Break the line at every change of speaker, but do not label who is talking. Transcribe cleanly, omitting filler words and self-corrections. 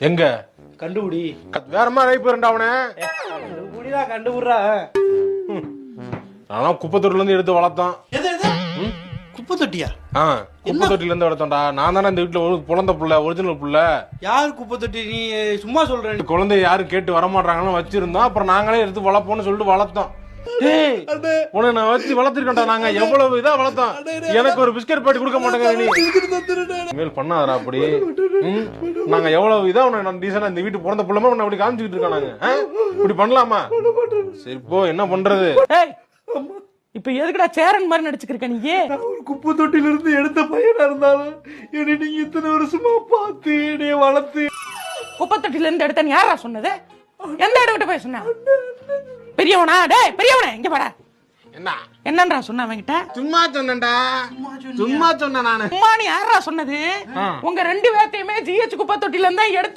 எங்க
கண்டுபிடி.
வேற மாதிரி ரைப் போறேன்டா அவனே.
கண்டுபிடிதான் கண்டுபிடுறா.
நான் குப்பை தொட்டில இருந்து எடுத்து வளர்த்தான்.
குப்பை தொட்டியா?
குப்பை தொட்டில இருந்து வளர்த்தோம்டா. நான் தானே இந்த வீட்டுல குழந்தை புள்ள, ஒரிஜினல் புள்ள.
யாரு குப்பை தொட்டி? நீ சும்மா சொல்ற.
குழந்தை யாரும் கேட்டு வரமாட்டாங்கன்னு வச்சிருந்தோம். அப்புறம் நாங்களே எடுத்து வளர்ப்போம்னு சொல்லிட்டு வளர்த்தோம். உன்னை நான் வச்சு வளர்த்திருக்கேன்டா. நாங்க எவ்வளவு இதா வளர்த்தோம். எனக்கு ஒரு பிஸ்கட் பாட்டி கொடுக்க மாட்டேங்க நீ. மேல் பண்ணாதடா அப்படி. நாங்க எவ்வளவு இதா உன்னை டீசனா இந்த வீட்டு பிறந்த புள்ளமா உன்னை அப்படி காமிச்சுக்கிட்டு இருக்கோம். நாங்க இப்படி பண்ணலாமா? சரி போ, என்ன பண்றது?
இப்ப எதுக்குடா சேரன் மாதிரி நடிச்சுக்கிருக்க நீ?
ஒரு குப்பை தொட்டில இருந்து எடுத்த பையனா இருந்தாலும் என்ன நீங்க இத்தனை வருஷமா பார்த்து என்னைய வளர்த்து.
குப்பை தொட்டில இருந்து எடுத்தேன்னு யாரா சொன்னது? எந்த இடத்துல போய் சொன்ன? பெரியவனா? டேய் பெரியவனே இங்க வாடா.
என்ன
என்னன்றா சொன்ன அவன்கிட்ட?
சும்மா சொன்னேன்டா. சும்மா சொன்னேன் நானு.
அம்மா நீ யாரா சொன்னது? உங்க ரெண்டு பேர்த்தையுமே ஜிஹெச் குப்பை தொட்டில இருந்தா எடுத்தோம்.